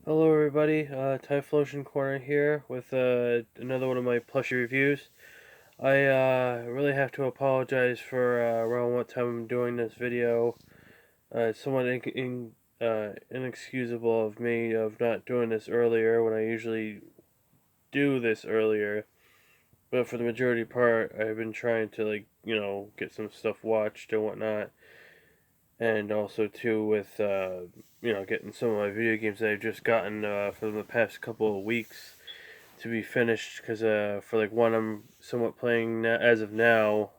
Hello everybody, Typhlosion Corner here with another one of my plushie reviews. I really have to apologize for around what time I'm doing this video. It's somewhat inexcusable of me of not doing this earlier when I usually do this earlier. But for the majority part, I've been trying to get some stuff watched and whatnot. And also too with getting some of my video games that I've just gotten for the past couple of weeks to be finished, because for like one I'm somewhat playing now, as of now.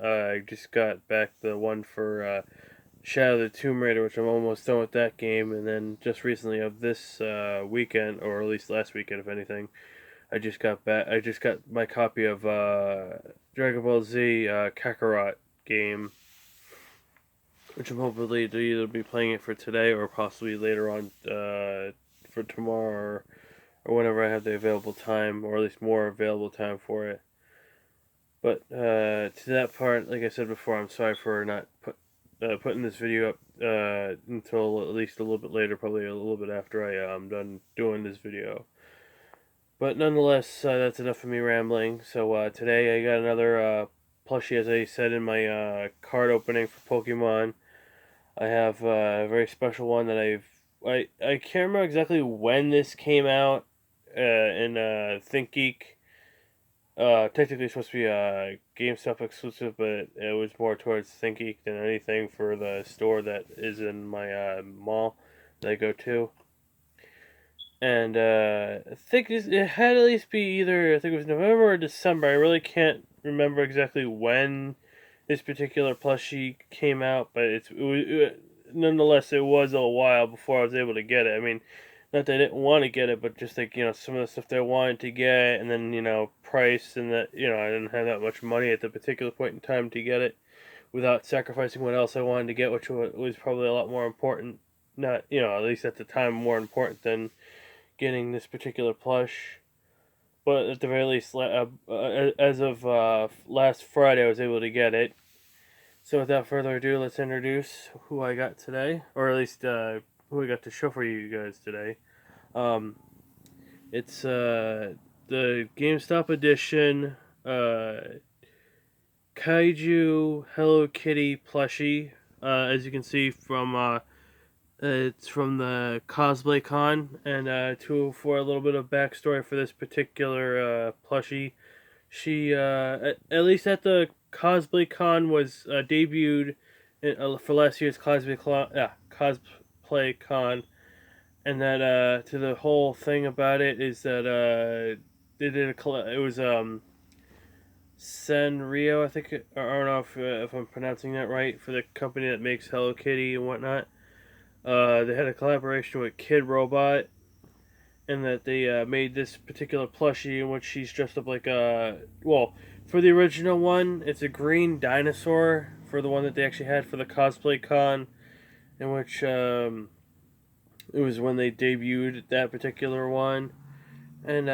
I just got back the one for Shadow of the Tomb Raider, which I'm almost done with that game, and then just recently of this weekend, or at least last weekend if anything, I just got my copy of Dragon Ball Z Kakarot game, which I'm hopefully to either be playing it for today or possibly later on for tomorrow, or whenever I have the available time, or at least more available time for it. But to that part, like I said before, I'm sorry for not putting this video up until at least a little bit later, probably a little bit after I'm done doing this video. But nonetheless, that's enough of me rambling. So today I got another plushie, as I said in my card opening for Pokemon. I have a very special one that I can't remember exactly when this came out in ThinkGeek. Technically it's supposed to be a GameStop exclusive, but it was more towards ThinkGeek than anything for the store that is in my mall that I go to. And I think it had at least be either, I think it was November or December. I really can't remember exactly when this particular plushie came out, but nonetheless, it was a while before I was able to get it. I mean, not that I didn't want to get it, but just like, some of the stuff that I wanted to get, and then, price, and that, I didn't have that much money at the particular point in time to get it without sacrificing what else I wanted to get, which was probably a lot more important. Not, at least at the time, more important than getting this particular plush. But at the very least, as of last Friday, I was able to get it. So without further ado, let's introduce who I got today, or at least who I got to show for you guys today. Um, it's the GameStop edition Kaiju Hello Kitty plushie. As you can see from it's from the Cosplay Con, and for a little bit of backstory for this particular plushie, she at least at the Cosplay Con was debuted for last year's Cosplay Con, and that to the whole thing about it is that they did it was Sanrio, I think, I don't know if I'm pronouncing that right, for the company that makes Hello Kitty and whatnot. They had a collaboration with Kid Robot, and that they made this particular plushie in which she's dressed up like a, well, for the original one, it's a green dinosaur. For the one that they actually had for the Cosplay Con, in which it was when they debuted that particular one. And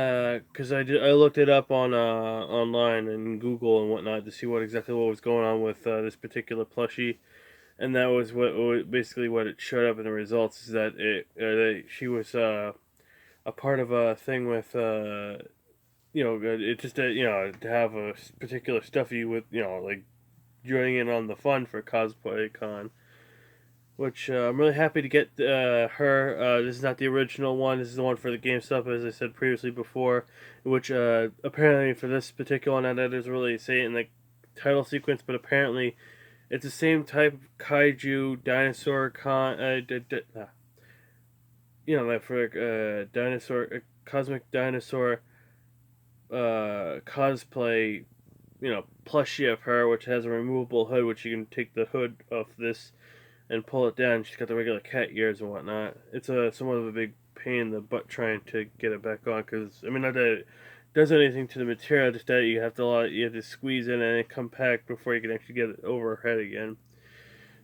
because I looked it up on online and Google and whatnot to see what was going on with this particular plushie, and that was basically what it showed up in the results, is that she was a part of a thing with it just to have a particular stuffy with like joining in on the fun for Cosplay Con, which I'm really happy to get her. This is not the original one. This is the one for the GameStop, as I said previously before, which apparently for this particular one, that doesn't really say it in the title sequence, but apparently it's the same type of kaiju dinosaur like for dinosaur, cosmic dinosaur cosplay, plushie of her, which has a removable hood, which you can take the hood off this and pull it down. She's got the regular cat ears and whatnot. It's somewhat of a big pain in the butt trying to get it back on, because I mean, not that it does anything to the material, just that you have to squeeze in and compact before you can actually get it over her head again.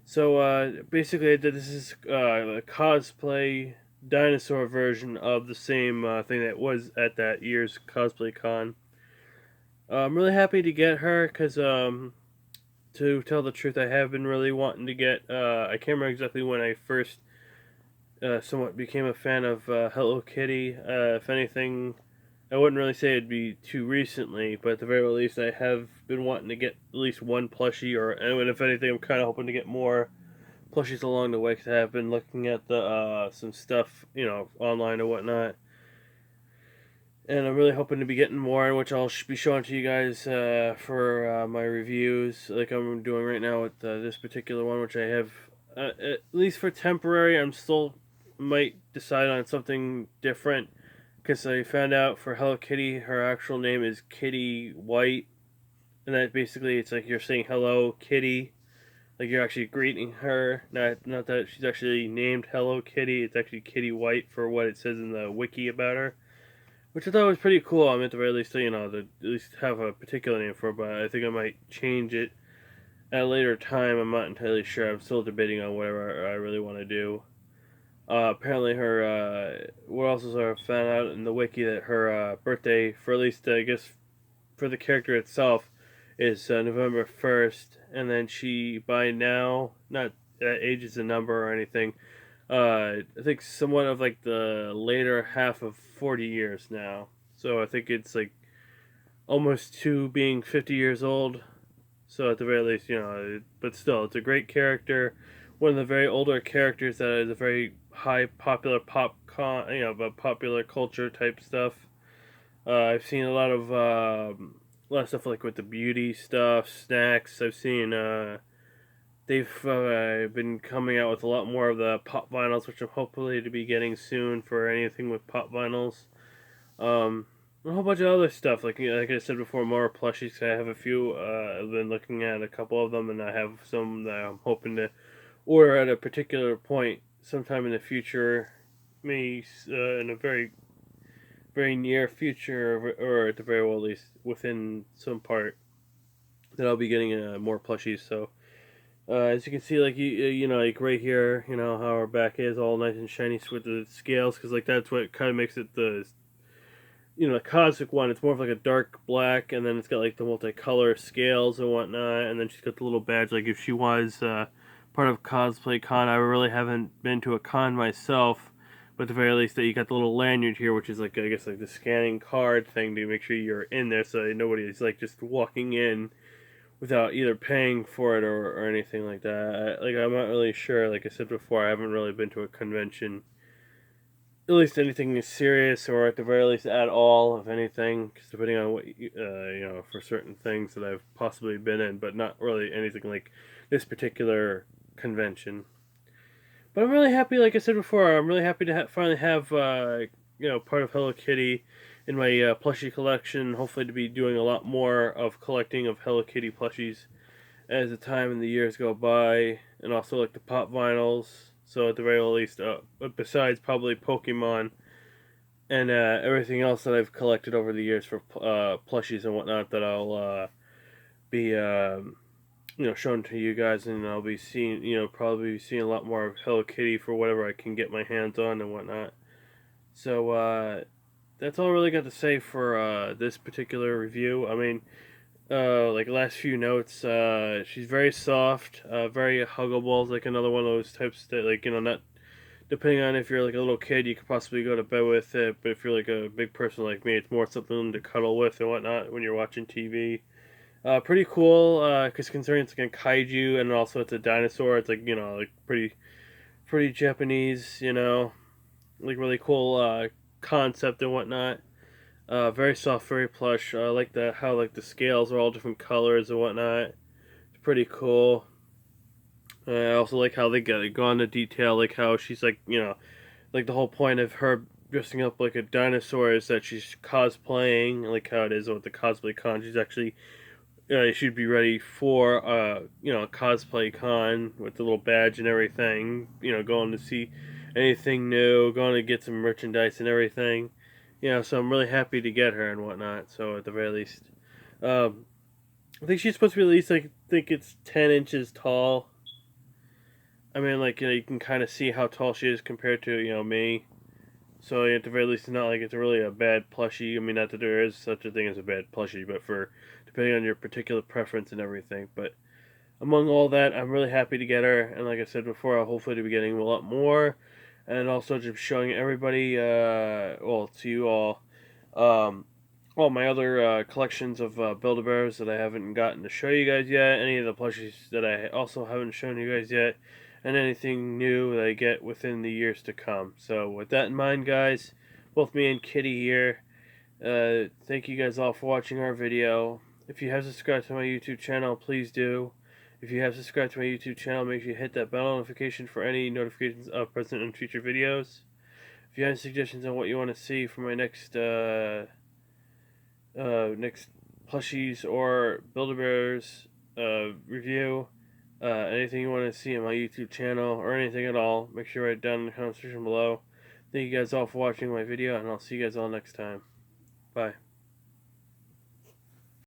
So basically, this is a cosplay dinosaur version of the same thing that was at that year's Cosplay Con. I'm really happy to get her because, to tell the truth, I have been really wanting to get. I can't remember exactly when I first somewhat became a fan of Hello Kitty. If anything, I wouldn't really say it'd be too recently, but at the very least, I have been wanting to get at least one plushie, and if anything, I'm kind of hoping to get more plushies along the way because I have been looking at the some stuff, online or whatnot, and I'm really hoping to be getting more, in which I'll be showing to you guys for my reviews, like I'm doing right now with this particular one, which I have at least for temporary. I'm still might decide on something different because I found out for Hello Kitty, her actual name is Kitty White, and that basically it's like you're saying hello Kitty, like you're actually greeting her. Not that she's actually named Hello Kitty. It's actually Kitty White for what it says in the wiki about her, which I thought was pretty cool. I mean, at the very least, to at least have a particular name for her. But I think I might change it at a later time. I'm not entirely sure. I'm still debating on whatever I really want to do. Apparently, what else is I found out in the wiki that her birthday, for at least I guess for the character itself, is November 1st, and then she by now, not that age is a number or anything. I think somewhat of like the later half of 40 years now. So I think it's like almost to being 50 years old. So at the very least, but still, it's a great character. One of the very older characters that is a very high popular but popular culture type stuff. I've seen a lot of stuff like with the beauty stuff, snacks. I've seen they've been coming out with a lot more of the pop vinyls, which I'm hopefully to be getting soon for anything with pop vinyls. Um, a whole bunch of other stuff, like I said before, more plushies. I have a few. I've been looking at a couple of them, and I have some that I'm hoping to order at a particular point sometime in the future, maybe in a very very near future, or at the very well, at least within some part, that I'll be getting more plushies. So as you can see, like like right here, how our back is all nice and shiny with the scales, because like that's what kind of makes it the cosmic one. It's more of like a dark black, and then it's got like the multicolor scales and whatnot, and then she's got the little badge. Like if she was part of Cosplay Con, I really haven't been to a con myself, but at the very least, that you got the little lanyard here, which is like I guess like the scanning card thing to make sure you're in there, so nobody's like just walking in without either paying for it or anything like that. I'm not really sure. Like I said before, I haven't really been to a convention, at least anything serious, or at the very least at all, if anything, because depending on what for certain things that I've possibly been in, but not really anything like this particular convention. But I'm really happy, like I said before, I'm really happy to finally have part of Hello Kitty in my plushie collection. Hopefully, to be doing a lot more of collecting of Hello Kitty plushies as the time and the years go by, and also like the pop vinyls. So at the very least, besides probably Pokemon and everything else that I've collected over the years for plushies and whatnot, that I'll be shown to you guys, and I'll be seeing probably seeing a lot more of Hello Kitty for whatever I can get my hands on and whatnot. So that's all I really got to say for this particular review. I mean, like last few notes, she's very soft, very huggable. It's like another one of those types that, like, not depending on if you're like a little kid, you could possibly go to bed with it, but if you're like a big person like me, it's more something to cuddle with and whatnot when you're watching TV. Pretty cool, because considering it's like a kaiju and also it's a dinosaur, it's like, like pretty Japanese, like really cool concept and whatnot. Very soft, very plush. I like how like the scales are all different colors and whatnot. It's pretty cool. I also like how they go into detail, like how she's like like the whole point of her dressing up like a dinosaur is that she's cosplaying, like how it is with the Cosplay Con. She's actually she'd be ready for a Cosplay Con with the little badge and everything. Going to see anything new, going to get some merchandise and everything. So I'm really happy to get her and whatnot. So at the very least, I think she's supposed to be at least, like, I think it's 10 inches tall. I mean, like, you can kind of see how tall she is compared to, me. So at the very least, it's not like it's really a bad plushie. I mean, not that there is such a thing as a bad plushie, but for depending on your particular preference and everything. But among all that, I'm really happy to get her, and like I said before, I'll hopefully be getting a lot more and also just showing everybody, well, to you all, all my other collections of Build-A-Bears that I haven't gotten to show you guys yet, any of the plushies that I also haven't shown you guys yet, and anything new that I get within the years to come. So with that in mind, guys, both me and Kitty here, thank you guys all for watching our video. If you have subscribed to my YouTube channel, please do. If you have subscribed to my YouTube channel, make sure you hit that bell notification for any notifications of present and future videos. If you have suggestions on what you want to see for my next next plushies or Build-A-Bears review, anything you want to see on my YouTube channel or anything at all, make sure you write it down in the comment section below. Thank you guys all for watching my video, and I'll see you guys all next time. Bye.